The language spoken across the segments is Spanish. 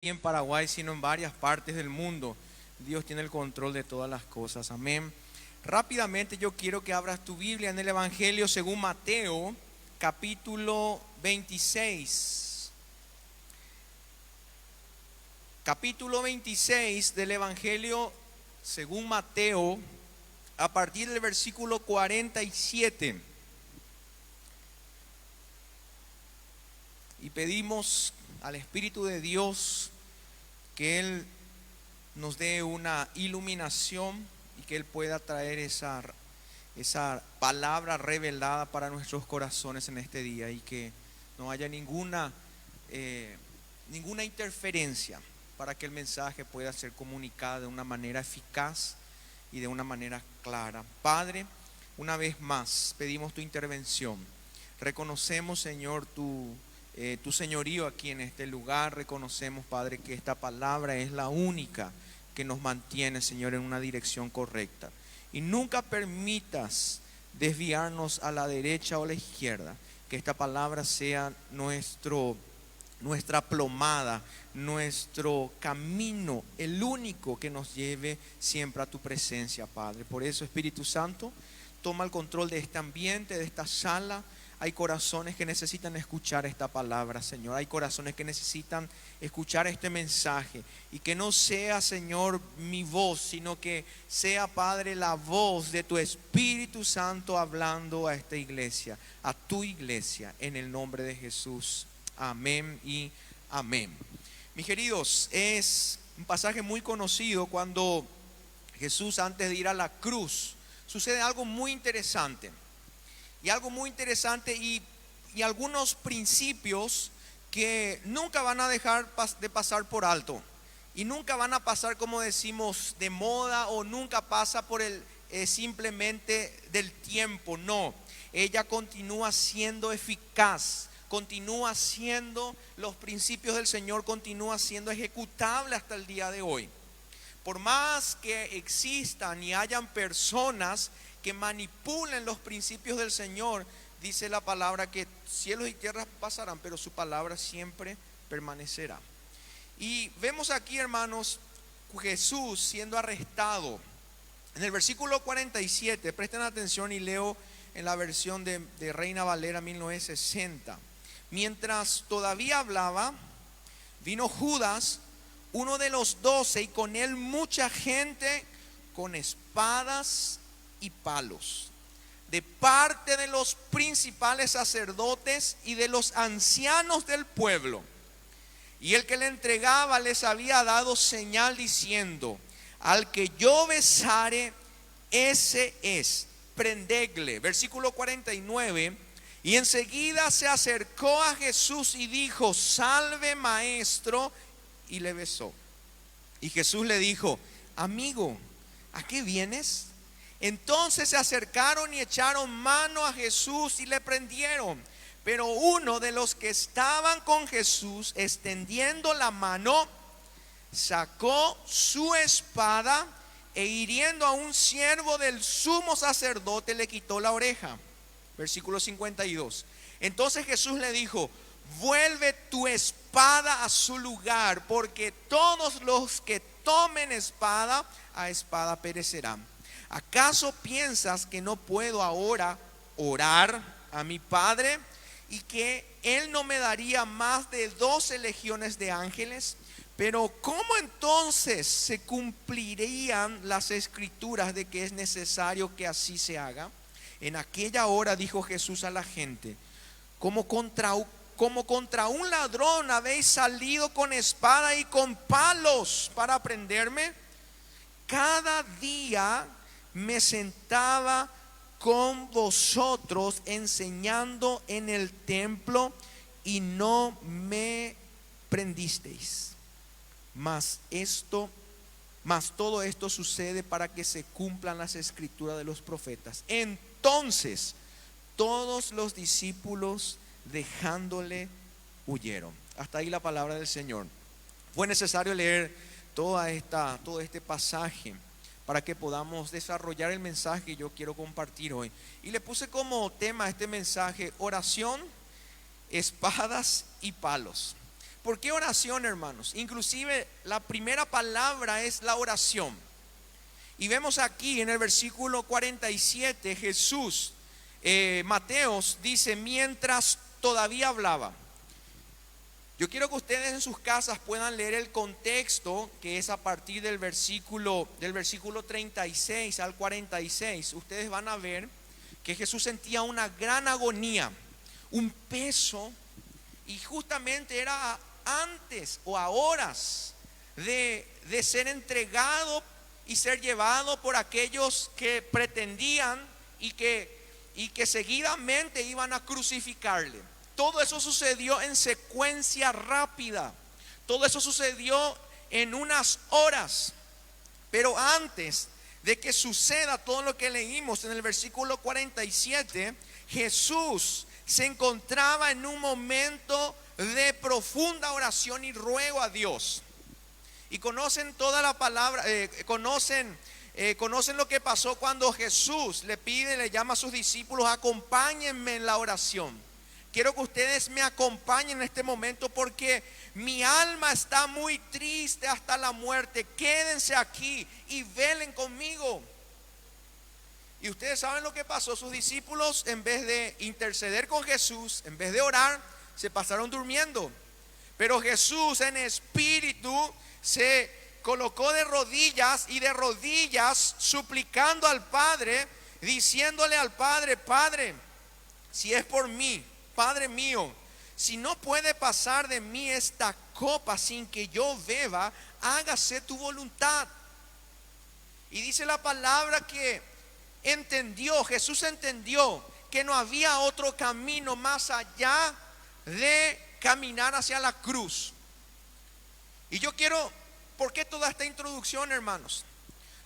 en Paraguay, sino en varias partes del mundo. Dios tiene el control de todas las cosas. Amén. Rápidamente yo quiero que abras tu Biblia en el Evangelio según Mateo, capítulo 26. Capítulo 26 del Evangelio según Mateo, a partir del versículo 47. Y pedimos al Espíritu de Dios que Él nos dé una iluminación y que Él pueda traer esa palabra revelada para nuestros corazones en este día, y que no haya ninguna interferencia, para que el mensaje pueda ser comunicado de una manera eficaz y de una manera clara. Padre, una vez más pedimos tu intervención. Reconocemos, Señor, tu señorío aquí en este lugar. Reconocemos, Padre, que esta palabra es la única que nos mantiene, Señor, en una dirección correcta. Y nunca permitas desviarnos a la derecha o a la izquierda. Que esta palabra sea nuestra plomada, nuestro camino, el único que nos lleve siempre a tu presencia, Padre. Por eso, Espíritu Santo, toma el control de este ambiente, de esta sala. Hay corazones que necesitan escuchar esta palabra, Señor. Hay corazones que necesitan escuchar este mensaje. Y que no sea, Señor, mi voz, sino que sea, Padre, la voz de tu Espíritu Santo hablando a esta iglesia, a tu iglesia, en el nombre de Jesús. Amén y amén. Mis queridos, es un pasaje muy conocido cuando Jesús, antes de ir a la cruz, sucede algo muy interesante. Y algo muy interesante y algunos principios que nunca van a dejar de pasar por alto. Y nunca van a pasar, como decimos, de moda, o nunca pasa por el simplemente del tiempo. No, ella continúa siendo eficaz, continúa siendo, los principios del Señor continúa siendo ejecutable hasta el día de hoy. Por más que existan y hayan personas que manipulen los principios del Señor, dice la palabra que cielos y tierras pasarán, pero su palabra siempre permanecerá. Y vemos aquí, hermanos, Jesús siendo arrestado. En el versículo 47, presten atención y leo en la versión de Reina Valera 1960. Mientras todavía hablaba, vino Judas, uno de los 12, y con él mucha gente con espadas y palos, de parte de los principales sacerdotes y de los ancianos del pueblo. Y el que le entregaba les había dado señal diciendo: al que yo besare, ese es, prendedle. Versículo 49. Y enseguida se acercó a Jesús y dijo: salve, maestro. Y le besó. Y Jesús le dijo: amigo, ¿a qué vienes? Entonces se acercaron y echaron mano a Jesús y le prendieron. Pero uno de los que estaban con Jesús, extendiendo la mano, sacó su espada e hiriendo a un siervo del sumo sacerdote, le quitó la oreja. Versículo 52. Entonces Jesús le dijo: vuelve tu espada a su lugar, porque todos los que tomen espada, a espada perecerán. ¿Acaso piensas que no puedo ahora orar a mi Padre y que Él no me daría más de 12 legiones de ángeles? Pero ¿cómo entonces se cumplirían las escrituras de que es necesario que así se haga? En aquella hora dijo Jesús a la gente: como contra un ladrón habéis salido con espada y con palos para prenderme. Cada día me sentaba con vosotros enseñando en el templo y no me prendisteis. Mas todo esto sucede para que se cumplan las escrituras de los profetas. Entonces todos los discípulos, dejándole, huyeron. Hasta ahí la palabra del Señor. Fue necesario leer todo este pasaje para que podamos desarrollar el mensaje que yo quiero compartir hoy. Y le puse como tema a este mensaje: oración, espadas y palos. ¿Por qué oración, hermanos? Inclusive la primera palabra es la oración. Y vemos aquí en el versículo 47, Jesús, Mateos dice, mientras todavía hablaba. Yo quiero que ustedes en sus casas puedan leer el contexto, que es a partir del versículo 36 al 46. Ustedes van a ver que Jesús sentía una gran agonía, un peso, y justamente era antes o a horas de ser entregado y ser llevado por aquellos que pretendían y que seguidamente iban a crucificarle. Todo eso sucedió en secuencia rápida. Todo eso sucedió en unas horas. Pero antes de que suceda todo lo que leímos en el versículo 47, Jesús se encontraba en un momento de profunda oración y ruego a Dios. Y conocen toda la palabra, conocen lo que pasó cuando Jesús le llama a sus discípulos, acompáñenme en la oración. Quiero que ustedes me acompañen en este momento porque mi alma está muy triste hasta la muerte. Quédense aquí y velen conmigo. Y ustedes saben lo que pasó. Sus discípulos, en vez de interceder con Jesús, en vez de orar, se pasaron durmiendo. Pero Jesús en espíritu se colocó de rodillas y de rodillas suplicando al Padre, diciéndole al Padre, Padre, si es por mí, Padre mío, si no puede pasar de mí esta copa sin que yo beba, hágase tu voluntad. Y dice la palabra que Jesús entendió que no había otro camino más allá de caminar hacia la cruz. Y yo quiero, ¿por qué toda esta introducción, hermanos?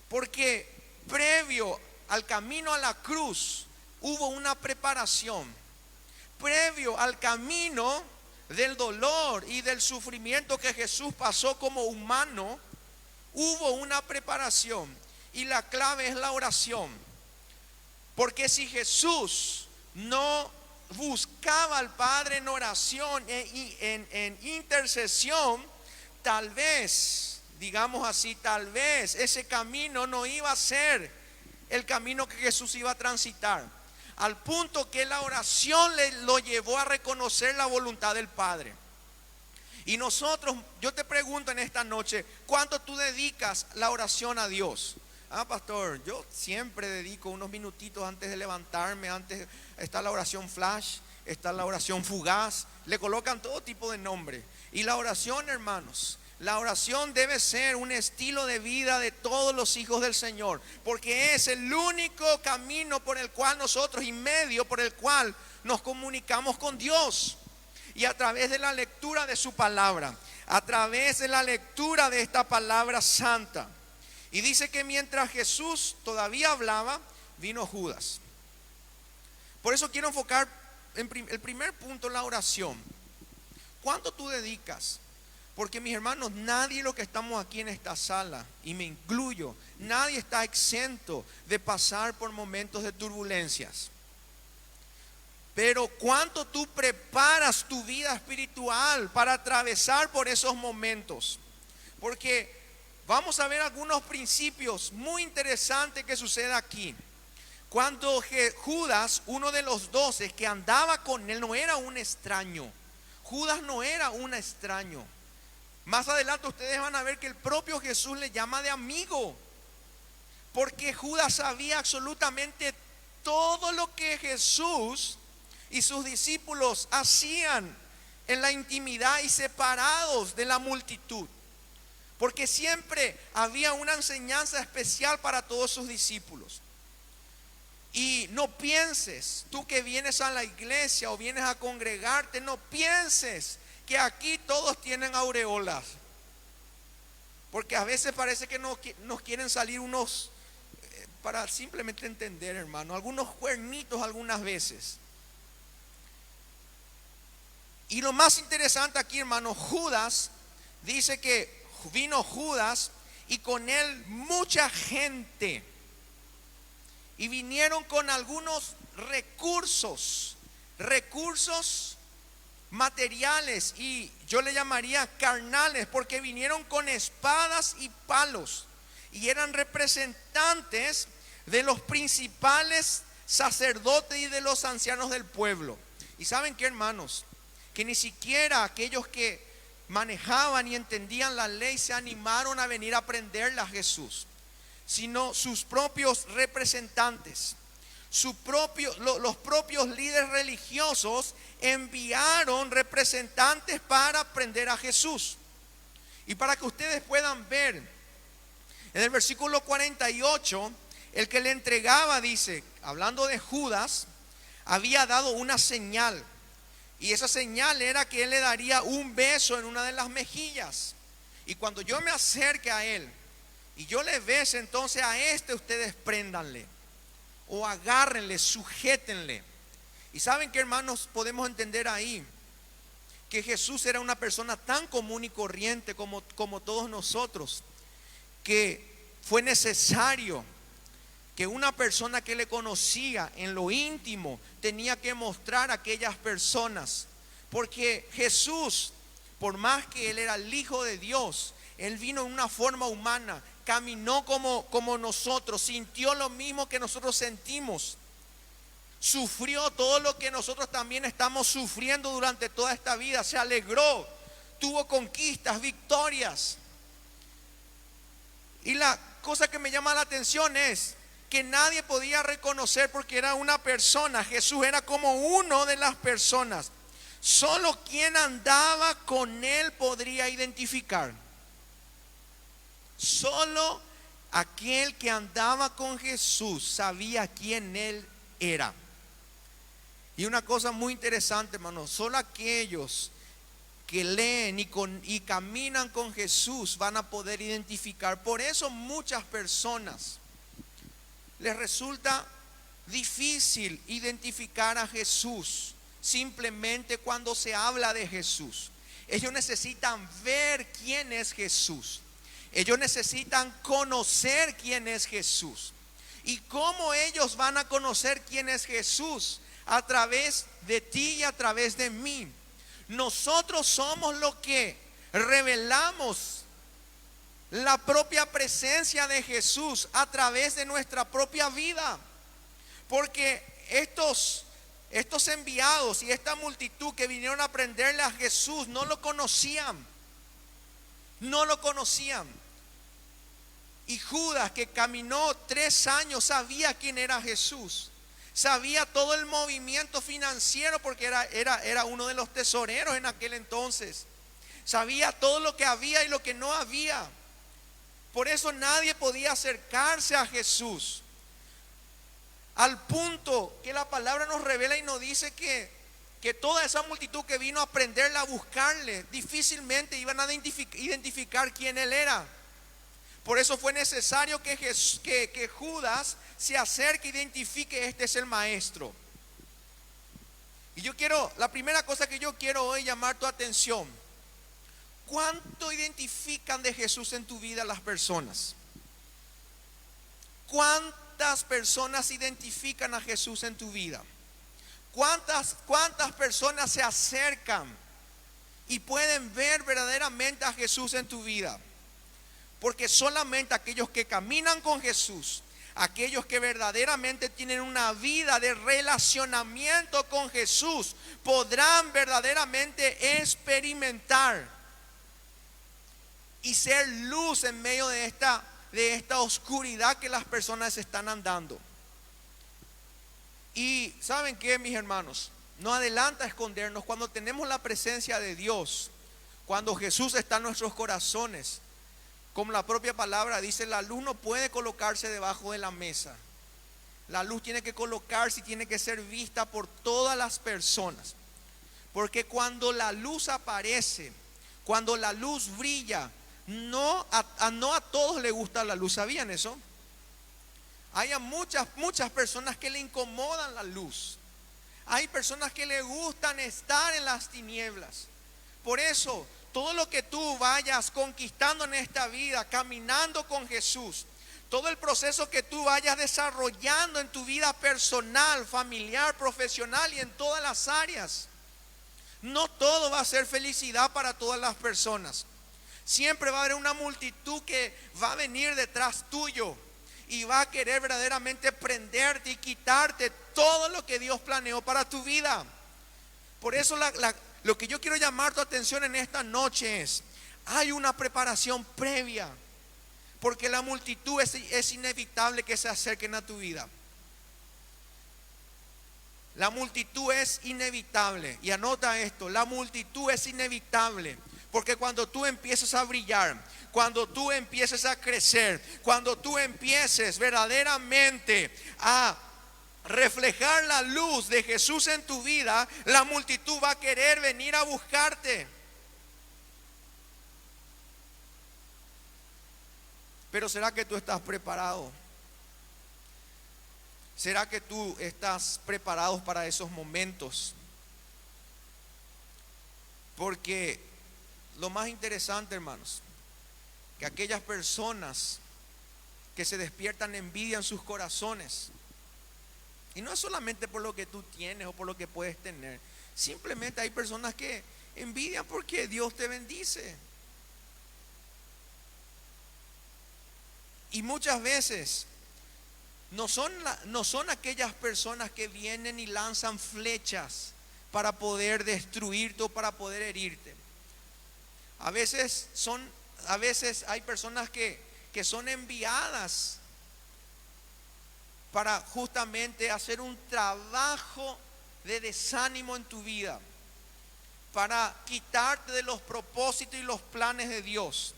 Porque previo al camino a la cruz hubo una preparación. Previo al camino del dolor y del sufrimiento que Jesús pasó como humano, hubo una preparación. Y la clave es la oración. Porque si Jesús no buscaba al Padre en oración, en intercesión, tal vez, digamos así, tal vez ese camino no iba a ser el camino que Jesús iba a transitar. Al punto que la oración lo llevó a reconocer la voluntad del Padre. Y nosotros, yo te pregunto en esta noche, ¿cuánto tú dedicas la oración a Dios? Pastor, yo siempre dedico unos minutitos antes de levantarme. Antes está la oración flash, está la oración fugaz, le colocan todo tipo de nombre. Y la oración, hermanos, la oración debe ser un estilo de vida de todos los hijos del Señor, porque es el único camino por el cual nosotros y medio por el cual nos comunicamos con Dios. Y a través de la lectura de su palabra, a través de la lectura de esta palabra santa. Y dice que mientras Jesús todavía hablaba, vino Judas. Por eso quiero enfocar en el primer punto, la oración. ¿Cuánto tú dedicas? Porque mis hermanos, nadie de los que estamos aquí en esta sala, y me incluyo, nadie está exento de pasar por momentos de turbulencias. Pero ¿cuánto tú preparas tu vida espiritual para atravesar por esos momentos? Porque vamos a ver algunos principios muy interesantes que suceden aquí. Cuando Judas, uno de los 12 que andaba con él, no era un extraño. Judas no era un extraño. Más adelante ustedes van a ver que el propio Jesús le llama de amigo. Porque Judas sabía absolutamente todo lo que Jesús y sus discípulos hacían en la intimidad y separados de la multitud. Porque siempre había una enseñanza especial para todos sus discípulos. Y no pienses, tú que vienes a la iglesia o vienes a congregarte, no pienses que aquí todos tienen aureolas. Porque a veces parece que nos quieren salir unos, para simplemente entender, hermano, algunos cuernitos algunas veces. Y lo más interesante aquí, hermano, Judas, dice que vino Judas y con él mucha gente. Y vinieron con algunos recursos materiales y yo le llamaría carnales, porque vinieron con espadas y palos y eran representantes de los principales sacerdotes y de los ancianos del pueblo. Y saben qué, hermanos, que ni siquiera aquellos que manejaban y entendían la ley se animaron a venir a aprenderla a Jesús, sino sus propios representantes. Los propios líderes religiosos enviaron representantes para aprender a Jesús. Y para que ustedes puedan ver, en el versículo 48, el que le entregaba, dice, hablando de Judas, había dado una señal. Y esa señal era que él le daría un beso en una de las mejillas. Y cuando yo me acerque a él y yo le bese, entonces a ustedes préndanle o agárrenle, sujétenle. Y saben que, hermanos, podemos entender ahí que Jesús era una persona tan común y corriente como todos nosotros, que fue necesario que una persona que le conocía en lo íntimo tenía que mostrar a aquellas personas, porque Jesús, por más que él era el Hijo de Dios, él vino en una forma humana, caminó como nosotros, sintió lo mismo que nosotros sentimos, sufrió todo lo que nosotros también estamos sufriendo durante toda esta vida, se alegró, tuvo conquistas, victorias. Y la cosa que me llama la atención es que nadie podía reconocer porque era una persona. Jesús era como uno de las personas. Solo quien andaba con él podría identificar. Solo aquel que andaba con Jesús sabía quién él era. Y una cosa muy interesante, hermano, solo aquellos que leen y caminan con Jesús van a poder identificar. Por eso muchas personas les resulta difícil identificar a Jesús simplemente cuando se habla de Jesús. Ellos necesitan ver quién es Jesús. Ellos necesitan conocer quién es Jesús. ¿Y cómo ellos van a conocer quién es Jesús? A través de ti y a través de mí. Nosotros somos los que revelamos la propia presencia de Jesús a través de nuestra propia vida. Porque estos enviados y esta multitud que vinieron a aprenderle a Jesús no lo conocían. No lo conocían. Y Judas, que caminó 3 años, sabía quién era Jesús. Sabía todo el movimiento financiero porque era uno de los tesoreros en aquel entonces. Sabía todo lo que había y lo que no había. Por eso nadie podía acercarse a Jesús. Al punto que la palabra nos revela y nos dice que toda esa multitud que vino a aprenderle, a buscarle, difícilmente iban a identificar quién él era. Por eso fue necesario que Judas se acerque e identifique: este es el maestro. Y la primera cosa que yo quiero hoy llamar tu atención: ¿cuánto identifican de Jesús en tu vida las personas? ¿Cuántas personas identifican a Jesús en tu vida? ¿Cuántas personas se acercan y pueden ver verdaderamente a Jesús en tu vida? Porque solamente aquellos que caminan con Jesús, aquellos que verdaderamente tienen una vida de relacionamiento con Jesús, podrán verdaderamente experimentar y ser luz en medio de esta oscuridad que las personas están andando. Y ¿saben qué, mis hermanos? No adelanta escondernos cuando tenemos la presencia de Dios, cuando Jesús está en nuestros corazones. Como la propia palabra dice, la luz no puede colocarse debajo de la mesa. La luz tiene que colocarse y tiene que ser vista por todas las personas. Porque cuando la luz aparece, cuando la luz brilla, no a todos les gusta la luz. ¿Sabían eso? Hay a muchas personas que le incomodan la luz. Hay personas que le gustan estar en las tinieblas. Por eso, todo lo que tú vayas conquistando en esta vida, caminando con Jesús, todo el proceso que tú vayas desarrollando en tu vida personal, familiar, profesional y en todas las áreas, No todo va a ser felicidad para todas las personas. Siempre va a haber una multitud que va a venir detrás tuyo y va a querer verdaderamente prenderte y quitarte todo lo que Dios planeó para tu vida. Por eso lo que yo quiero llamar tu atención en esta noche es: hay una preparación previa, porque la multitud es inevitable que se acerquen a tu vida. La multitud es inevitable. Y anota esto: la multitud es inevitable. Porque cuando tú empieces a brillar, cuando tú empieces a crecer, cuando tú empieces verdaderamente a reflejar la luz de Jesús en tu vida, la multitud va a querer venir a buscarte. Pero ¿será que tú estás preparado? ¿Será que tú estás preparado para esos momentos? Porque lo más interesante, hermanos, que aquellas personas que se despiertan envidia en sus corazones, y no es solamente por lo que tú tienes o por lo que puedes tener, simplemente hay personas que envidian porque Dios te bendice. Y muchas veces no son aquellas personas que vienen y lanzan flechas para poder destruirte o para poder herirte. A veces hay personas que son enviadas para justamente hacer un trabajo de desánimo en tu vida, para quitarte de los propósitos y los planes de Dios.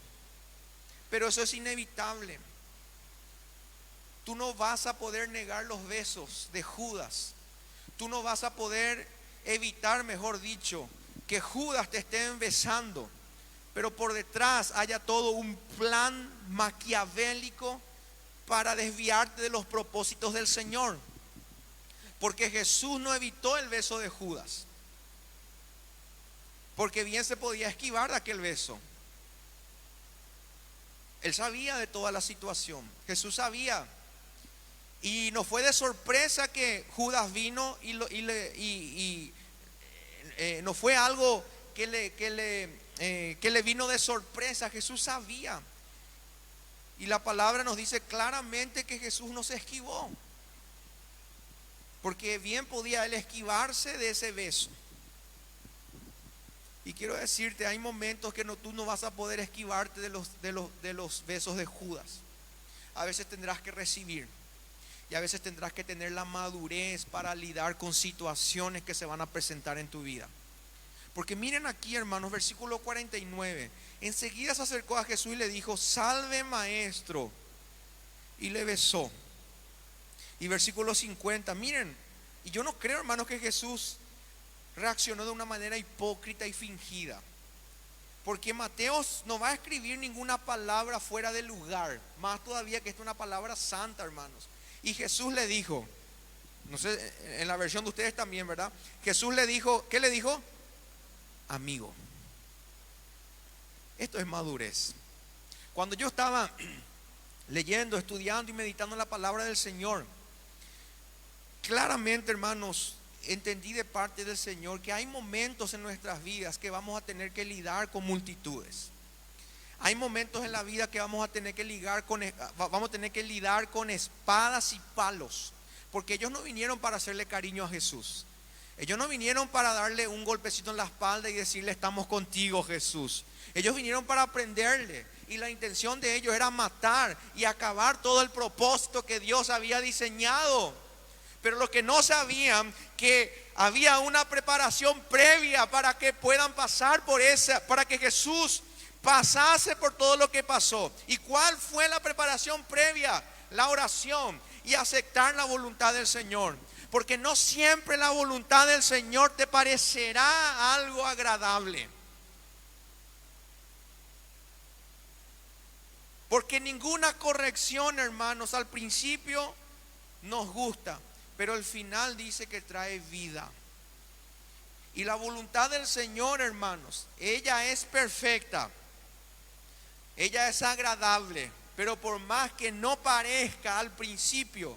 Pero eso es inevitable. Tú no vas a poder negar los besos de Judas. Tú no vas a poder evitar, mejor dicho, que Judas te esté besando, pero por detrás haya todo un plan maquiavélico para desviarte de los propósitos del Señor. Porque Jesús no evitó el beso de Judas, porque bien se podía esquivar de aquel beso. Él sabía de toda la situación. Jesús sabía. Y no fue de sorpresa que Judas vino no fue algo que le vino de sorpresa. Jesús sabía. Y la palabra nos dice claramente que Jesús no se esquivó, porque bien podía él esquivarse de ese beso. Y quiero decirte, hay momentos que tú no vas a poder esquivarte de los besos de Judas. A veces tendrás que recibir, y a veces tendrás que tener la madurez para lidiar con situaciones que se van a presentar en tu vida. Porque miren aquí, hermanos, versículo 49. Enseguida se acercó a Jesús y le dijo: salve, maestro. Y le besó. Y versículo 50, miren, y yo no creo, hermanos, que Jesús reaccionó de una manera hipócrita y fingida. Porque Mateo no va a escribir ninguna palabra fuera de lugar. Más todavía que esta es una palabra santa, hermanos. Y Jesús le dijo, no sé, en la versión de ustedes también, ¿verdad? Jesús le dijo, ¿qué le dijo? Amigo. Esto es madurez. Cuando yo estaba leyendo, estudiando y meditando en la palabra del Señor, claramente, hermanos, entendí de parte del Señor que hay momentos en nuestras vidas que vamos a tener que lidiar con multitudes. Hay momentos en la vida que vamos a tener que lidiar con espadas y palos, porque ellos no vinieron para hacerle cariño a Jesús. Ellos no vinieron para darle un golpecito en la espalda y decirle: estamos contigo, Jesús. Ellos vinieron para aprenderle, y la intención de ellos era matar y acabar todo el propósito que Dios había diseñado. Pero lo que no sabían, que había una preparación previa para que puedan pasar por esa, para que Jesús pasase por todo lo que pasó. ¿Y cuál fue la preparación previa? La oración y aceptar la voluntad del Señor. Porque no siempre la voluntad del Señor te parecerá algo agradable. Porque ninguna corrección, hermanos, al principio nos gusta, pero al final dice que trae vida. Y la voluntad del Señor, hermanos, ella es perfecta, ella es agradable, pero por más que no parezca al principio,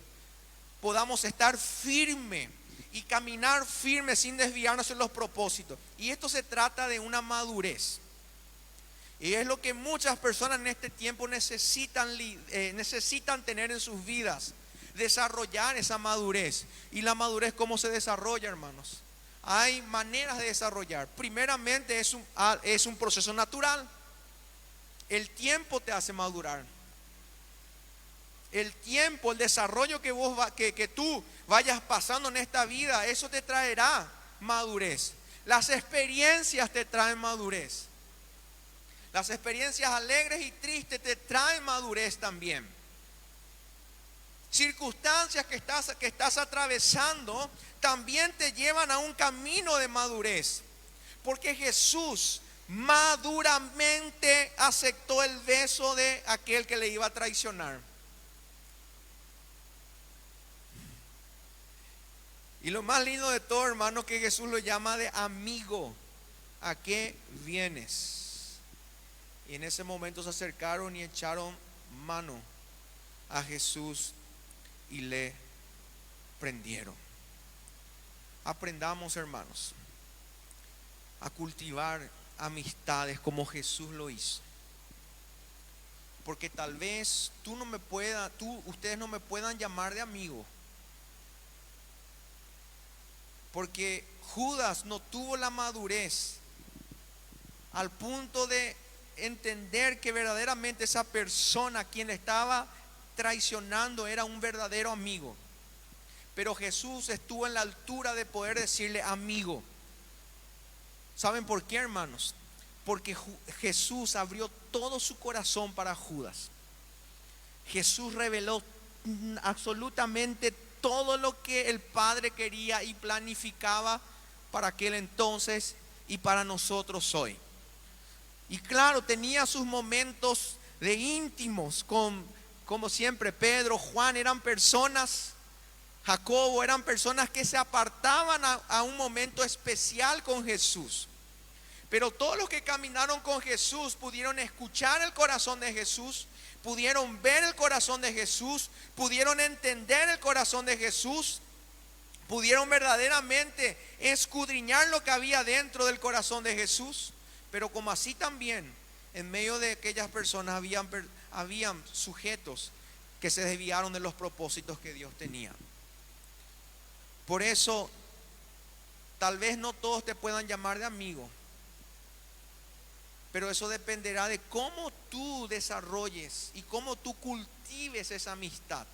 podamos estar firmes y caminar firme sin desviarnos en los propósitos. Y esto se trata de una madurez. Y es lo que muchas personas en este tiempo necesitan tener en sus vidas. Desarrollar esa madurez. ¿Y la madurez cómo se desarrolla, hermanos? Hay maneras de desarrollar. Primeramente es un proceso natural. El tiempo te hace madurar. El tiempo, el desarrollo que tú vayas pasando en esta vida, eso te traerá madurez. Las experiencias te traen madurez. Las experiencias alegres y tristes te traen madurez también. Circunstancias que estás atravesando también te llevan a un camino de madurez. Porque Jesús maduramente aceptó el beso de aquel que le iba a traicionar. Y lo más lindo de todo, hermano, que Jesús lo llama de amigo. ¿A qué vienes? Y en ese momento se acercaron y echaron mano a Jesús y le prendieron. Aprendamos, hermanos, a cultivar amistades como Jesús lo hizo. Porque tal vez ustedes no me puedan llamar de amigo. Porque Judas no tuvo la madurez al punto de entender que verdaderamente esa persona a quien le estaba traicionando era un verdadero amigo. Pero Jesús estuvo en la altura de poder decirle amigo. ¿Saben por qué, hermanos? Porque Jesús abrió todo su corazón para Judas. Jesús reveló absolutamente todo lo que el Padre quería y planificaba para aquel entonces y para nosotros hoy. Y claro, tenía sus momentos de íntimos como siempre Pedro, Juan eran personas, Jacobo eran personas que se apartaban a un momento especial con Jesús. Pero todos los que caminaron con Jesús pudieron escuchar el corazón de Jesús, pudieron ver el corazón de Jesús, pudieron entender el corazón de Jesús, pudieron verdaderamente escudriñar lo que había dentro del corazón de Jesús. Pero como así también, en medio de aquellas personas habían sujetos que se desviaron de los propósitos que Dios tenía. Por eso, tal vez no todos te puedan llamar de amigo, pero eso dependerá de cómo tú desarrolles y cómo tú cultives esa amistad,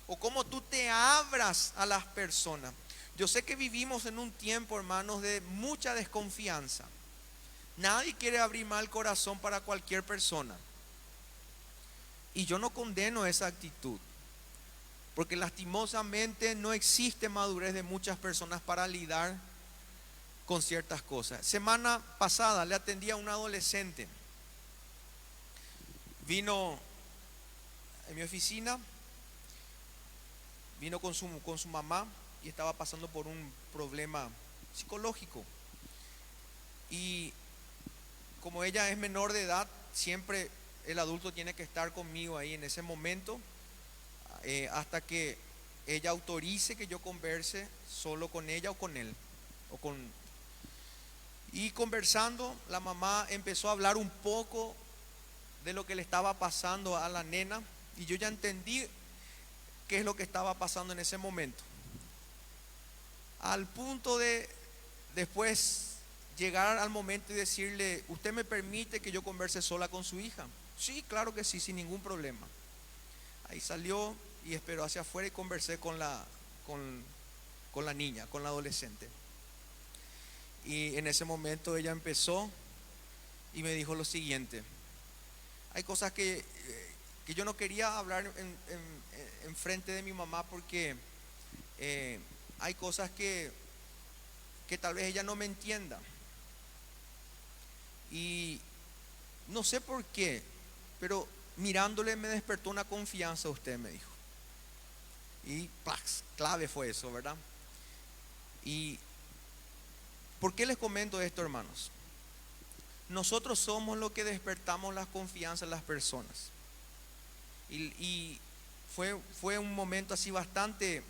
o cómo tú te abras a las personas. Yo sé que vivimos en un tiempo, hermanos, de mucha desconfianza. Nadie quiere abrir mal corazón para cualquier persona. Y yo no condeno esa actitud, porque lastimosamente no existe madurez de muchas personas para lidiar con ciertas cosas. Semana pasada le atendí a un adolescente. Vino en mi oficina, vino con su mamá y estaba pasando por un problema psicológico. Y como ella es menor de edad, siempre el adulto tiene que estar conmigo ahí en ese momento, hasta que ella autorice que yo converse solo con ella o con él. Y conversando, la mamá empezó a hablar un poco de lo que le estaba pasando a la nena, y yo ya entendí qué es lo que estaba pasando en ese momento. Al punto de después llegar al momento y decirle: ¿usted me permite que yo converse sola con su hija? Sí, claro que sí, sin ningún problema. Ahí salió y esperó hacia afuera y conversé con la niña, con la adolescente. Y en ese momento ella empezó y me dijo lo siguiente: hay cosas que yo no quería hablar en frente de mi mamá, porque hay cosas que tal vez ella no me entienda. Y no sé por qué, pero mirándole me despertó una confianza usted, me dijo. Y clave fue eso, ¿verdad? Y ¿por qué les comento esto, hermanos? Nosotros somos los que despertamos la confianza en las personas. Y fue un momento así bastante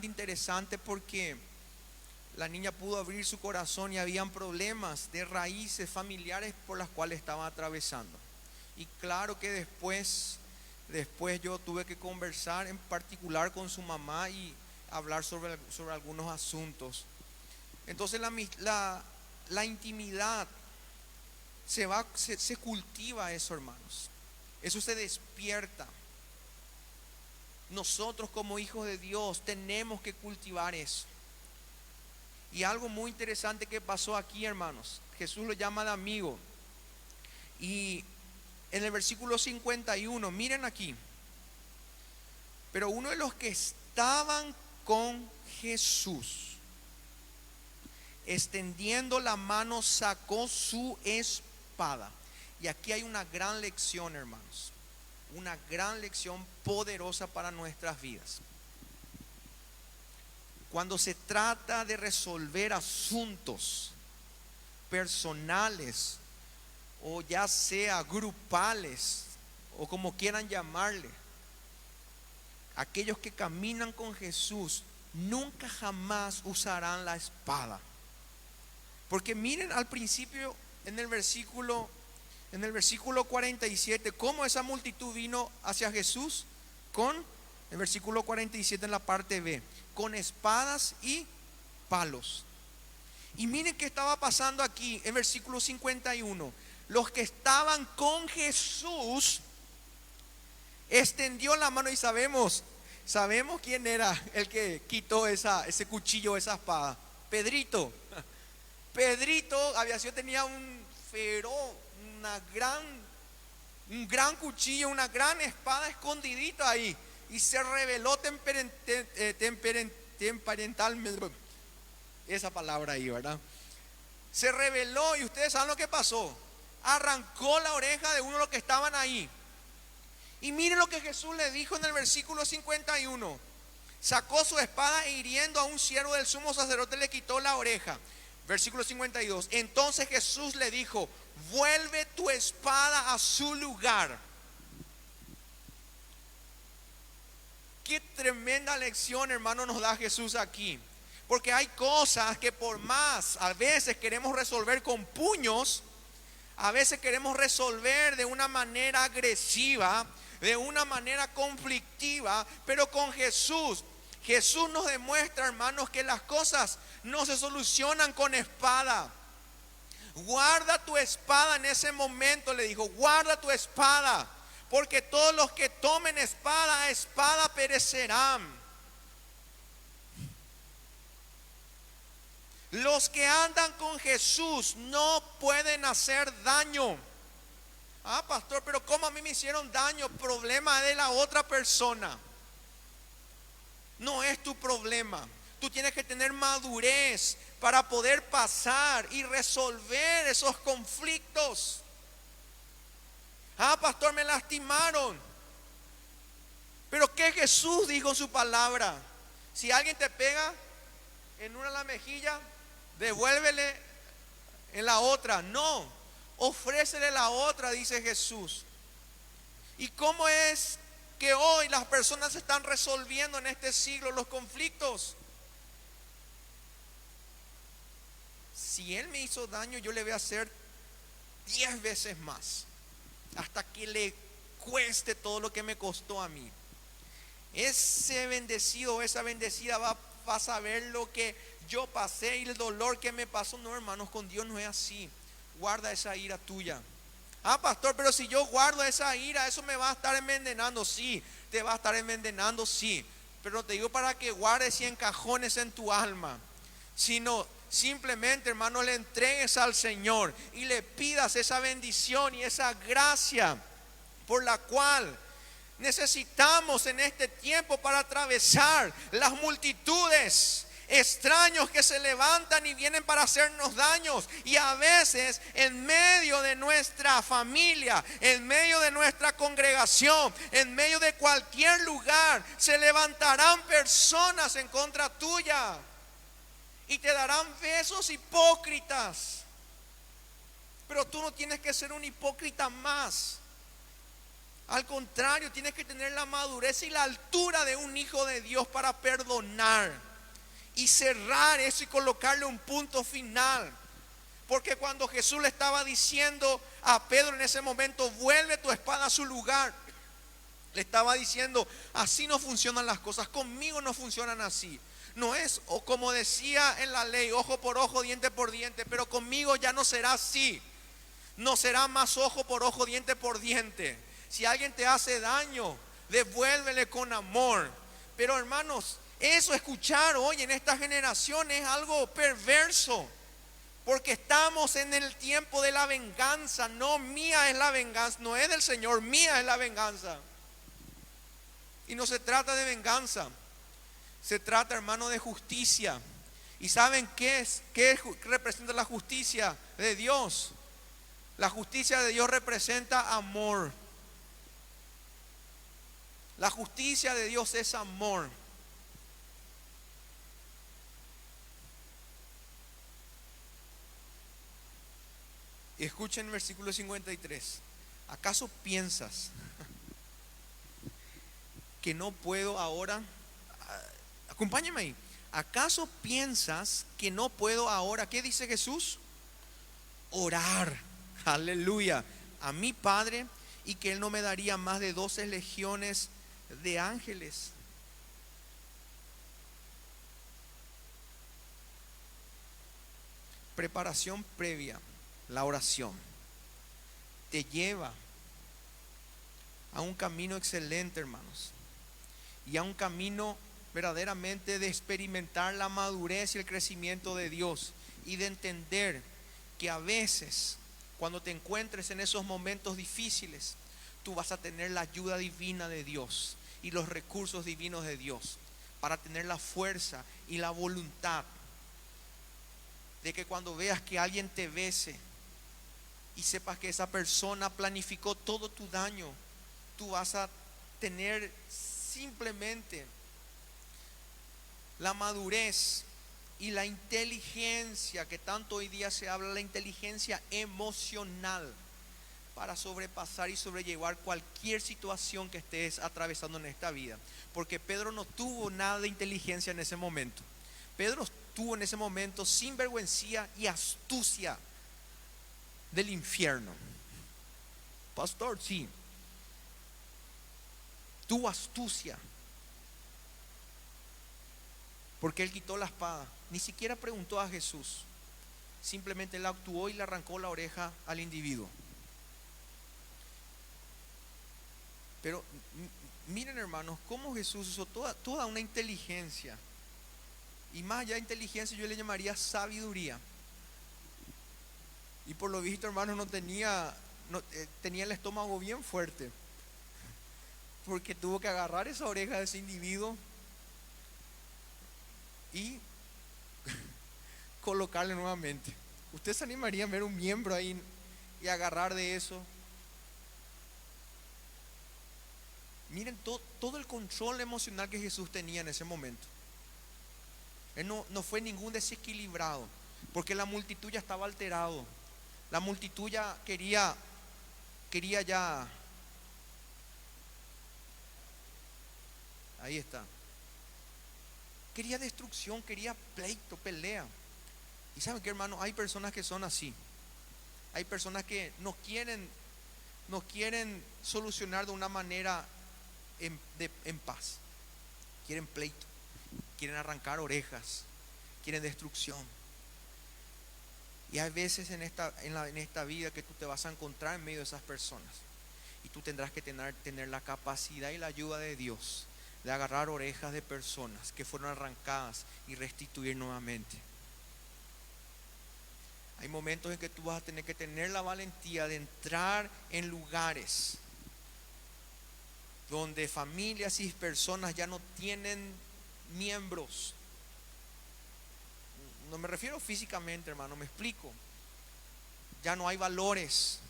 interesante, porque la niña pudo abrir su corazón y habían problemas de raíces familiares por las cuales estaba atravesando. Y claro que después yo tuve que conversar en particular con su mamá y hablar sobre algunos asuntos. Entonces la intimidad se cultiva eso, hermanos. Eso se despierta. Nosotros como hijos de Dios tenemos que cultivar eso. Y algo muy interesante que pasó aquí, hermanos. Jesús lo llama de amigo. Y en el versículo 51, miren aquí. Pero uno de los que estaban con Jesús, extendiendo la mano, sacó su espada. Y aquí hay una gran lección, hermanos. Una gran lección poderosa para nuestras vidas. Cuando se trata de resolver asuntos personales o ya sea grupales o como quieran llamarle, aquellos que caminan con Jesús nunca jamás usarán la espada. Porque miren al principio en el versículo 47, cómo esa multitud vino hacia Jesús con el versículo 47 en la parte B, con espadas y palos. Y miren qué estaba pasando aquí en versículo 51. Los que estaban con Jesús extendió la mano y sabemos quién era el que quitó ese cuchillo, esa espada. Pedrito tenía un gran cuchillo, una gran espada escondidita ahí. Y se reveló temperamentalmente, esa palabra ahí, ¿verdad? Se reveló y ustedes saben lo que pasó. Arrancó la oreja de uno de los que estaban ahí. Y miren lo que Jesús le dijo en el versículo 51. Sacó su espada e hiriendo a un siervo del sumo sacerdote le quitó la oreja. Versículo 52. Entonces Jesús le dijo: vuelve tu espada a su lugar. Qué tremenda lección, hermano, nos da Jesús aquí. Porque hay cosas que por más a veces queremos resolver con puños, a veces queremos resolver de una manera agresiva, de una manera conflictiva, pero con Jesús nos demuestra, hermanos, que las cosas no se solucionan con espada. Guarda tu espada en ese momento, le dijo, guarda tu espada, porque todos los que tomen espada, a espada perecerán. Los que andan con Jesús no pueden hacer daño. Ah, pastor, pero ¿cómo a mí me hicieron daño? Problema de la otra persona. No es tu problema. Tú tienes que tener madurez para poder pasar y resolver esos conflictos. Ah, pastor, me lastimaron. Pero ¿qué Jesús dijo en su palabra? Si alguien te pega en una de las mejillas, devuélvele en la otra. No, ofrécele la otra, dice Jesús. ¿Y cómo es que hoy las personas están resolviendo en este siglo los conflictos? Si él me hizo daño, yo le voy a hacer 10 veces más, hasta que le cueste todo lo que me costó a mí. Ese bendecido o esa bendecida va a saber lo que yo pasé y el dolor que me pasó. No, hermanos, con Dios no es así. Guarda esa ira tuya. Ah, pastor, pero si yo guardo esa ira, eso me va a estar envenenando. Sí, te va a estar envenenando, sí. Pero no te digo para que guardes y encajones en tu alma, sino simplemente, hermano, le entregues al Señor y le pidas esa bendición y esa gracia por la cual necesitamos en este tiempo para atravesar las multitudes, extraños que se levantan y vienen para hacernos daños. Y a veces en medio de nuestra familia, en medio de nuestra congregación, en medio de cualquier lugar, se levantarán personas en contra tuya y te darán besos hipócritas. Pero tú no tienes que ser un hipócrita más. Al contrario, tienes que tener la madurez y la altura de un hijo de Dios para perdonar y cerrar eso y colocarle un punto final. Porque cuando Jesús le estaba diciendo a Pedro en ese momento, vuelve tu espada a su lugar, le estaba diciendo, así no funcionan las cosas, conmigo no funcionan así. No es, o como decía en la ley, ojo por ojo, diente por diente, pero conmigo ya no será así. No será más ojo por ojo, diente por diente. Si alguien te hace daño, devuélvele con amor. Pero hermanos, eso escuchar hoy en esta generación es algo perverso. Porque estamos en el tiempo de la venganza. No, mía es la venganza, no es del Señor, mía es la venganza. Y no se trata de venganza, se trata, hermano, de justicia. ¿Y saben qué representa la justicia de Dios? La justicia de Dios representa amor. La justicia de Dios es amor. Y escuchen el versículo 53. ¿Acaso piensas que no puedo ahora? Acompáñame ahí. ¿Acaso piensas que no puedo ahora? ¿Qué dice Jesús? Orar, aleluya, a mi Padre, y que Él no me daría más de 12 legiones de ángeles. Preparación previa, la oración, te lleva a un camino excelente, hermanos, y a un camino verdaderamente de experimentar la madurez y el crecimiento de Dios, y de entender que a veces cuando te encuentres en esos momentos difíciles, tú vas a tener la ayuda divina de Dios y los recursos divinos de Dios para tener la fuerza y la voluntad de que cuando veas que alguien te bese y sepas que esa persona planificó todo tu daño, tú vas a tener simplemente la madurez y la inteligencia que tanto hoy día se habla, la inteligencia emocional para sobrepasar y sobrellevar cualquier situación que estés atravesando en esta vida. Porque Pedro no tuvo nada de inteligencia en ese momento. Pedro tuvo en ese momento sinvergüencía y astucia del infierno. Pastor, sí, tuvo astucia, porque él quitó la espada, ni siquiera preguntó a Jesús, simplemente él actuó y le arrancó la oreja al individuo. Pero miren, hermanos, cómo Jesús usó toda una inteligencia, y más allá de inteligencia yo le llamaría sabiduría. Y por lo visto, hermanos, tenía el estómago bien fuerte, porque tuvo que agarrar esa oreja de ese individuo y colocarle nuevamente. ¿Usted se animaría a ver un miembro ahí y agarrar de eso? Miren todo el control emocional que Jesús tenía en ese momento. Él no fue ningún desequilibrado, porque la multitud ya estaba alterado. La multitud ya quería ya. Ahí está. Quería destrucción, quería pleito, pelea. Y saben qué, hermano, hay personas que son así. Hay personas que no quieren solucionar de una manera en paz. Quieren pleito, quieren arrancar orejas, quieren destrucción. Y hay veces en esta vida que tú te vas a encontrar en medio de esas personas, y tú tendrás que tener la capacidad y la ayuda de Dios de agarrar orejas de personas que fueron arrancadas y restituir nuevamente. Hay momentos en que tú vas a tener que tener la valentía de entrar en lugares donde familias y personas ya no tienen miembros. No me refiero físicamente, hermano, me explico. Ya no hay valores.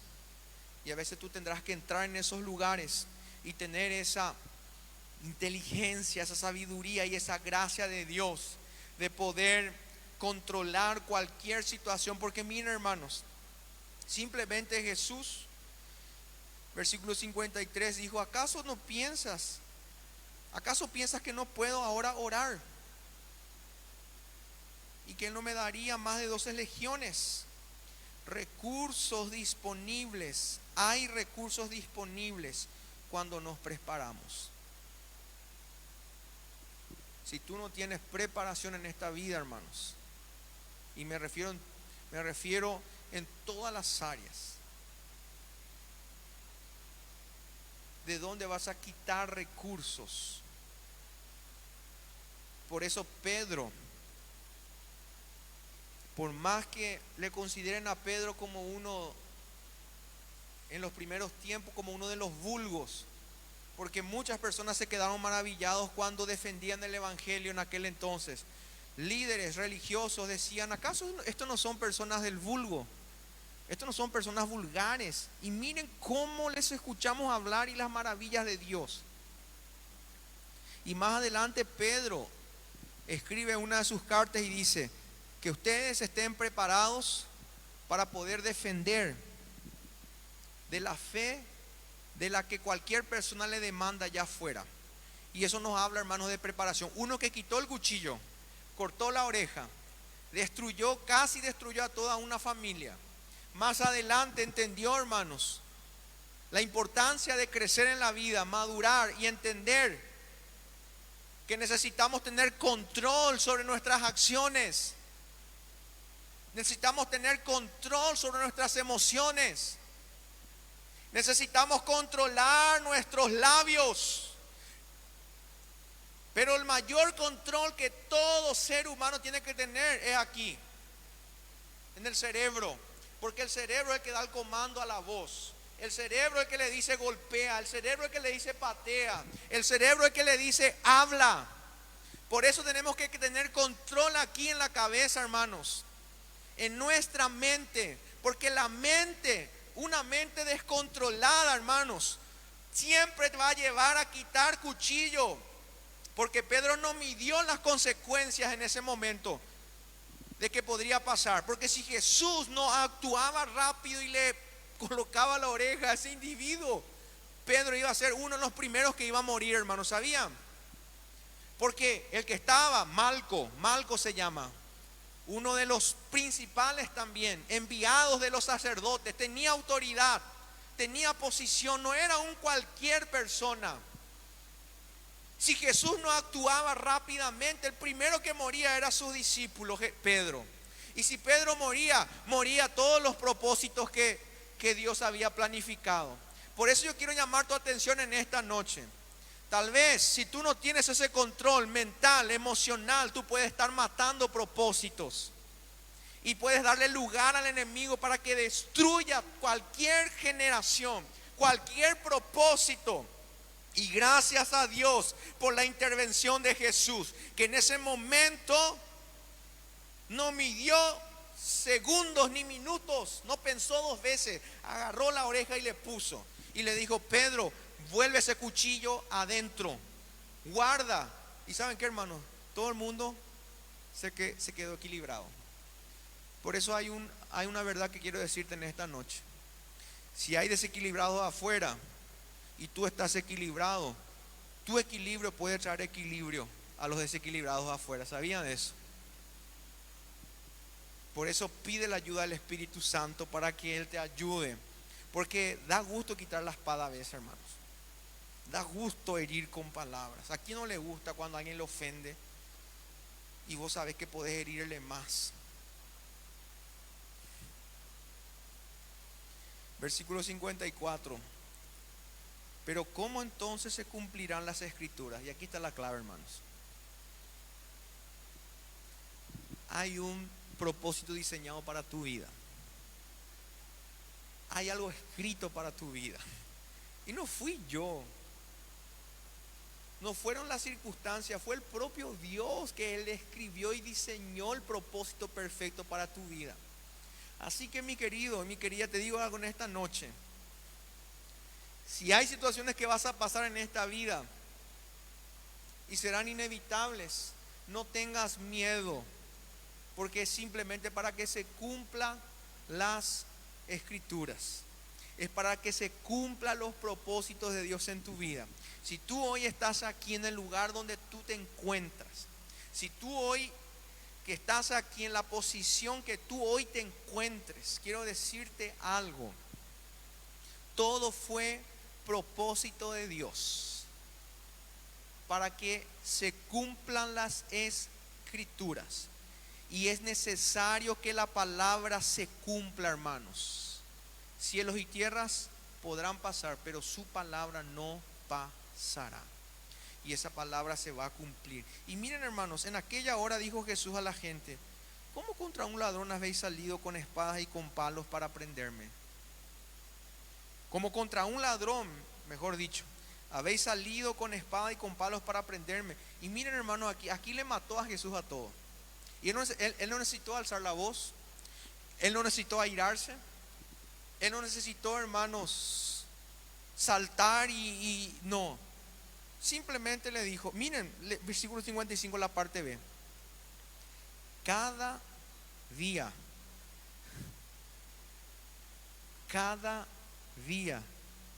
Y a veces tú tendrás que entrar en esos lugares y tener esa inteligencia, esa sabiduría y esa gracia de Dios de poder controlar cualquier situación. Porque miren, hermanos, simplemente Jesús, versículo 53, dijo: ¿acaso piensas que no puedo ahora orar? y que Él no me daría más de 12 legiones. Recursos disponibles, hay recursos disponibles cuando nos preparamos. Si tú no tienes preparación en esta vida, hermanos, y me refiero en todas las áreas, ¿de dónde vas a quitar recursos? Por eso Pedro, por más que le consideren a Pedro como uno, en los primeros tiempos, como uno de los vulgos, porque muchas personas se quedaron maravillados cuando defendían el evangelio en aquel entonces. Líderes religiosos decían: ¿acaso estos no son personas del vulgo? Estos no son personas vulgares. Y miren cómo les escuchamos hablar y las maravillas de Dios. Y más adelante Pedro escribe una de sus cartas y dice: que ustedes estén preparados para poder defender de la fe de la que cualquier persona le demanda allá afuera. Y eso nos habla, hermanos, de preparación. Uno que quitó el cuchillo, cortó la oreja, casi destruyó a toda una familia. Más adelante entendió, hermanos, la importancia de crecer en la vida, madurar y entender que necesitamos tener control sobre nuestras acciones. Necesitamos tener control sobre nuestras emociones. Necesitamos controlar nuestros labios. Pero el mayor control que todo ser humano tiene que tener es aquí, en el cerebro. Porque el cerebro es el que da el comando a la voz. El cerebro es el que le dice golpea. El cerebro es el que le dice patea. El cerebro es el que le dice habla. Por eso tenemos que tener control aquí en la cabeza, hermanos. En nuestra mente. Porque la mente, una mente descontrolada, hermanos, siempre te va a llevar a quitar cuchillo. Porque Pedro no midió las consecuencias en ese momento de que podría pasar. Porque si Jesús no actuaba rápido y le colocaba la oreja a ese individuo, Pedro iba a ser uno de los primeros que iba a morir, hermanos, ¿sabían? Porque el que estaba, Malco se llama, uno de los principales también, enviados de los sacerdotes, tenía autoridad, tenía posición, no era un cualquier persona. Si Jesús no actuaba rápidamente, el primero que moría era su discípulo Pedro. Y si Pedro moría todos los propósitos que Dios había planificado. Por eso yo quiero llamar tu atención en esta noche. Tal vez si tú no tienes ese control mental, emocional, tú puedes estar matando propósitos. Y puedes darle lugar al enemigo para que destruya cualquier generación, cualquier propósito. Y gracias a Dios por la intervención de Jesús, que en ese momento no midió segundos ni minutos, no pensó dos veces, agarró la oreja y le puso. Y le dijo: Pedro, vuelve ese cuchillo adentro, guarda. Y ¿saben qué, hermanos? Todo el mundo se quedó equilibrado. Por eso hay una verdad que quiero decirte en esta noche. Si hay desequilibrados afuera y tú estás equilibrado, tu equilibrio puede traer equilibrio a los desequilibrados afuera. ¿Sabían de eso? Por eso pide la ayuda del Espíritu Santo para que Él te ayude. Porque da gusto quitar la espada a veces, hermanos. Da gusto herir con palabras. ¿A quién no le gusta cuando alguien le ofende y vos sabés que podés herirle más? Versículo 54. Pero ¿cómo entonces se cumplirán las escrituras? Y aquí está la clave, hermanos. Hay un propósito diseñado para tu vida. Hay algo escrito para tu vida. Y no fui yo. No fueron las circunstancias. Fue el propio Dios que Él escribió y diseñó el propósito perfecto para tu vida. Así que, mi querido y mi querida, te digo algo en esta noche. Si hay situaciones que vas a pasar en esta vida y serán inevitables, no tengas miedo, porque es simplemente para que se cumplan las escrituras. Es para que se cumplan los propósitos de Dios en tu vida. Si tú hoy estás aquí en el lugar donde tú te encuentras, si tú hoy que estás aquí en la posición que tú hoy te encuentres, quiero decirte algo. Todo fue propósito de Dios para que se cumplan las escrituras. Y es necesario que la palabra se cumpla, hermanos. Cielos y tierras podrán pasar, pero su palabra no pasará. Y esa palabra se va a cumplir. Y miren, hermanos, en aquella hora dijo Jesús a la gente: ¿cómo contra un ladrón habéis salido con espadas y con palos para prenderme? Como contra un ladrón, mejor dicho, habéis salido con espada y con palos para prenderme. Y miren, hermanos, aquí le mató a Jesús a todo. Y él no necesitó alzar la voz. Él no necesitó airarse. Él no necesitó, hermanos, saltar y no. Simplemente le dijo, miren, versículo 55, la parte B. Cada día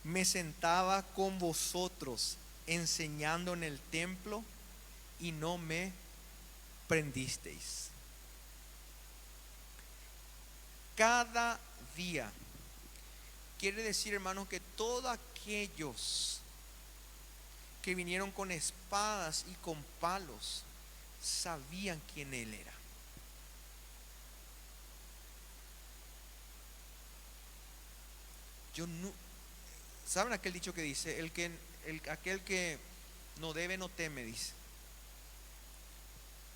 me sentaba con vosotros enseñando en el templo y no me prendisteis. Cada día. Quiere decir, hermanos, que todos aquellos que vinieron con espadas y con palos sabían quién él era. ¿Saben aquel dicho que dice? Aquel que no debe no teme, dice.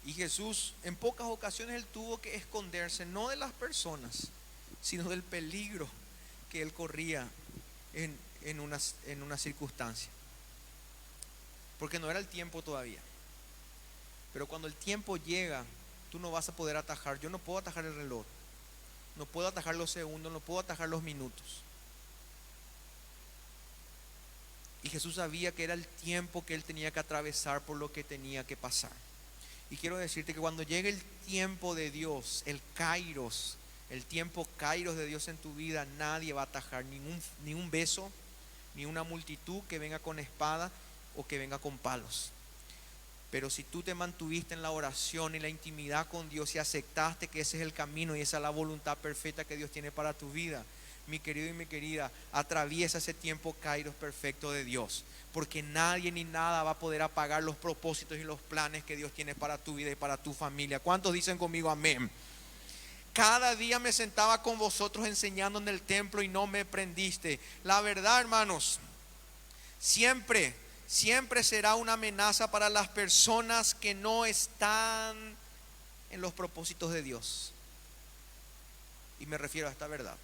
Y Jesús en pocas ocasiones él tuvo que esconderse, no de las personas, sino del peligro que él corría en una circunstancia. Porque no era el tiempo todavía. Pero cuando el tiempo llega, tú no vas a poder atajar. Yo no puedo atajar el reloj, no puedo atajar los segundos, no puedo atajar los minutos. Y Jesús sabía que era el tiempo que él tenía que atravesar por lo que tenía que pasar. Y quiero decirte que cuando llegue el tiempo de Dios, el tiempo kairos de Dios en tu vida, nadie va a atajar ni un beso, ni una multitud que venga con espada o que venga con palos. Pero si tú te mantuviste en la oración y la intimidad con Dios y aceptaste que ese es el camino y esa es la voluntad perfecta que Dios tiene para tu vida, mi querido y mi querida, atraviesa ese tiempo kairos perfecto de Dios, porque nadie ni nada va a poder apagar los propósitos y los planes que Dios tiene para tu vida y para tu familia. ¿Cuántos dicen conmigo amén? Cada día me sentaba con vosotros enseñando en el templo y no me prendiste. La verdad, hermanos, siempre será una amenaza para las personas que no están en los propósitos de Dios. Y me refiero a esta verdad.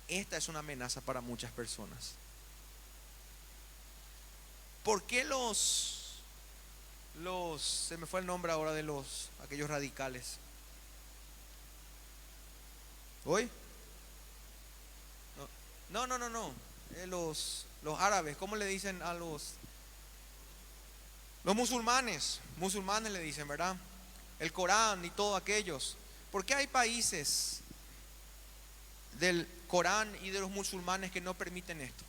Esta es una amenaza para muchas personas. ¿Por qué se me fue el nombre ahora de aquellos radicales? ¿Hoy? No. Los árabes, ¿cómo le dicen a los musulmanes? Musulmanes le dicen, ¿verdad? El Corán y todos aquellos. ¿Por qué hay países del Corán y de los musulmanes que no permiten esto?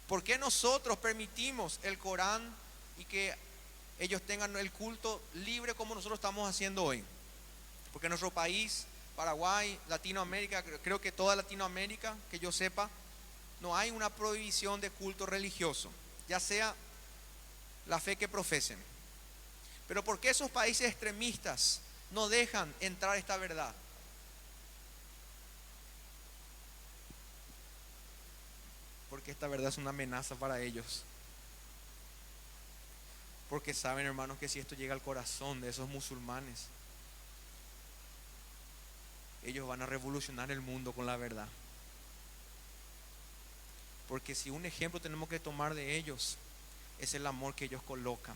¿Por qué nosotros permitimos el Corán y que ellos tengan el culto libre como nosotros estamos haciendo hoy? Porque en nuestro país, Paraguay, Latinoamérica, creo que toda Latinoamérica, que yo sepa, no hay una prohibición de culto religioso, ya sea la fe que profesen. Pero ¿por qué esos países extremistas no dejan entrar esta verdad? Porque esta verdad es una amenaza para ellos. Porque saben, hermanos, que si esto llega al corazón de esos musulmanes, ellos van a revolucionar el mundo con la verdad. Porque si un ejemplo tenemos que tomar de ellos, es el amor que ellos colocan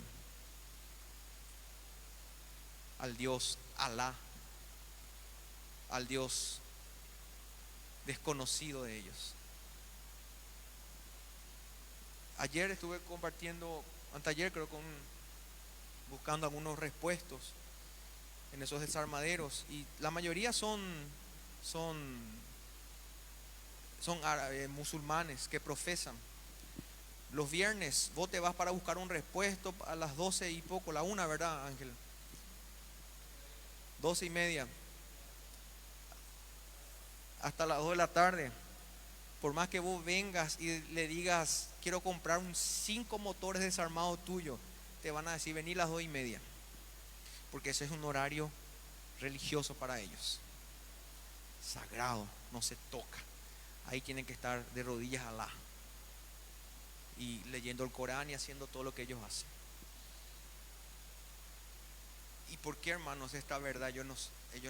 al Dios Alá, al Dios desconocido de ellos. Ayer estuve compartiendo, anteayer creo, buscando algunos repuestos en esos desarmaderos, y la mayoría son árabes, musulmanes que profesan. Los viernes vos te vas para buscar un repuesto a las 12 y poco, la 1, ¿verdad, Ángel? 12:30. Hasta las 2 de la tarde. Por más que vos vengas y le digas, quiero comprar 5 motores desarmados tuyos, te van a decir, vení las 2:30. Porque ese es un horario religioso para ellos. Sagrado, no se toca. Ahí tienen que estar de rodillas a Alá. Y leyendo el Corán y haciendo todo lo que ellos hacen. ¿Y por qué, hermanos, esta verdad ellos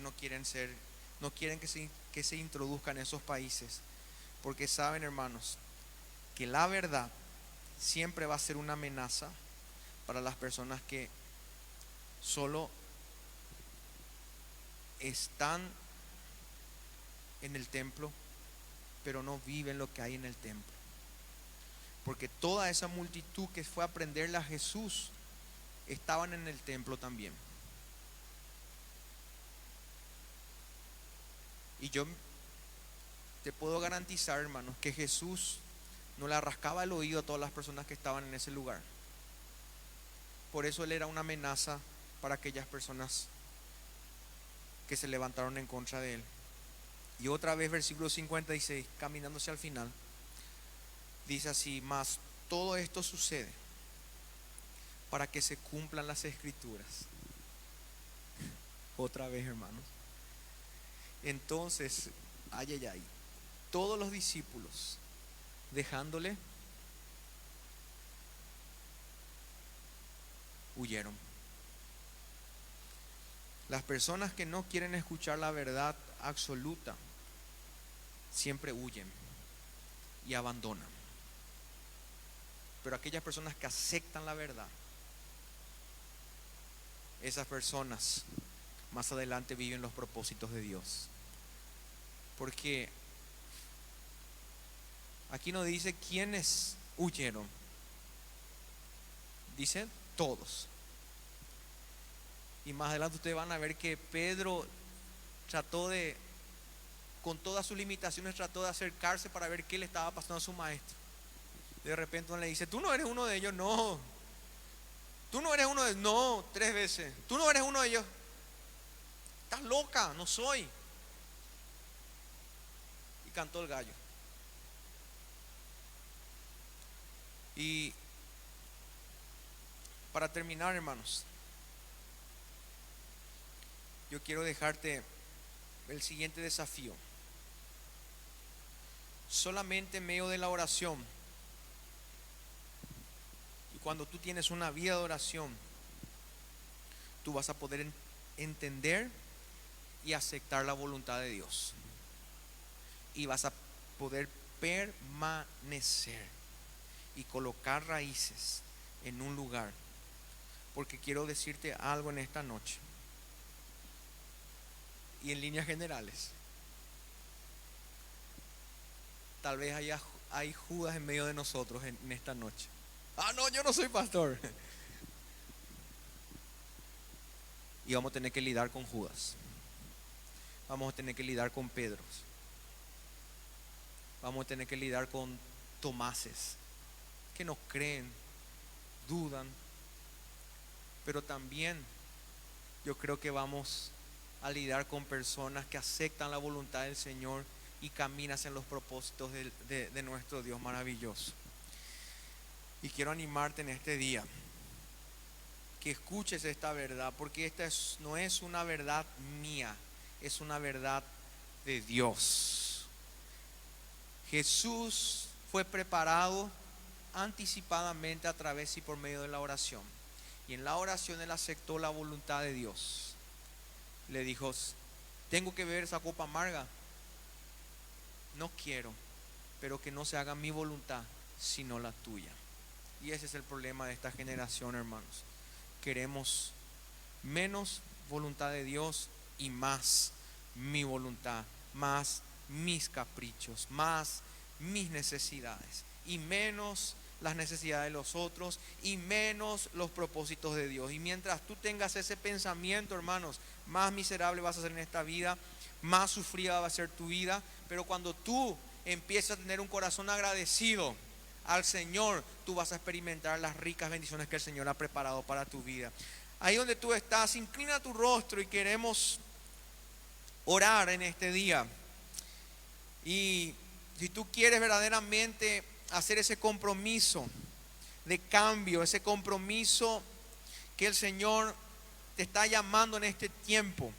no quieren que se introduzca en esos países? Porque saben, hermanos, que la verdad siempre va a ser una amenaza para las personas que solo están en el templo, pero no viven lo que hay en el templo. Porque toda esa multitud que fue a aprenderle a Jesús estaban en el templo también. Y yo te puedo garantizar, hermanos, que Jesús no le rascaba el oído a todas las personas que estaban en ese lugar. Por eso Él era una amenaza para aquellas personas que se levantaron en contra de Él. Y otra vez, versículo 56, caminando hacia el final, dice así: mas todo esto sucede para que se cumplan las escrituras. Otra vez, hermanos. Entonces, todos los discípulos, dejándole, huyeron. Las personas que no quieren escuchar la verdad absoluta siempre huyen y abandonan. Pero aquellas personas que aceptan la verdad, esas personas más adelante viven los propósitos de Dios. Porque aquí no dice quiénes huyeron, dice todos. Y más adelante ustedes van a ver que Pedro con todas sus limitaciones, trató de acercarse para ver qué le estaba pasando a su maestro. De repente uno le dice: tú no eres uno de ellos. No. Tú no eres uno de ellos. No, 3 veces. Tú no eres uno de ellos. Estás loca, no soy. Y cantó el gallo. Y para terminar, hermanos, yo quiero dejarte el siguiente desafío. Solamente en medio de la oración, y cuando tú tienes una vida de oración, tú vas a poder entender y aceptar la voluntad de Dios. Y vas a poder permanecer y colocar raíces en un lugar. Porque quiero decirte algo en esta noche. Y en líneas generales, tal vez hay Judas en medio de nosotros en esta noche. No, yo no soy pastor. Y vamos a tener que lidiar con Judas. Vamos a tener que lidiar con Pedros. Vamos a tener que lidiar con Tomases que no creen, dudan. Pero también yo creo que vamos a lidiar con personas que aceptan la voluntad del Señor y caminan en los propósitos de nuestro Dios maravilloso. Y quiero animarte en este día que escuches esta verdad, porque esta no es una verdad mía, es una verdad de Dios. Jesús fue preparado anticipadamente a través y por medio de la oración. Y en la oración Él aceptó la voluntad de Dios. Le dijo: tengo que beber esa copa amarga. No quiero, pero que no se haga mi voluntad, sino la tuya. Y ese es el problema de esta generación, hermanos. Queremos menos voluntad de Dios y más mi voluntad, más mis caprichos, más mis necesidades, y menos las necesidades de los otros, y menos los propósitos de Dios. Y mientras tú tengas ese pensamiento, hermanos, más miserable vas a ser en esta vida, más sufrida va a ser tu vida. Pero cuando tú empiezas a tener un corazón agradecido, al Señor, tú vas a experimentar las ricas bendiciones que el Señor ha preparado para tu vida. Ahí donde tú estás, inclina tu rostro y queremos orar en este día. Y si tú quieres verdaderamente hacer ese compromiso de cambio, ese compromiso que el Señor te está llamando en este tiempo,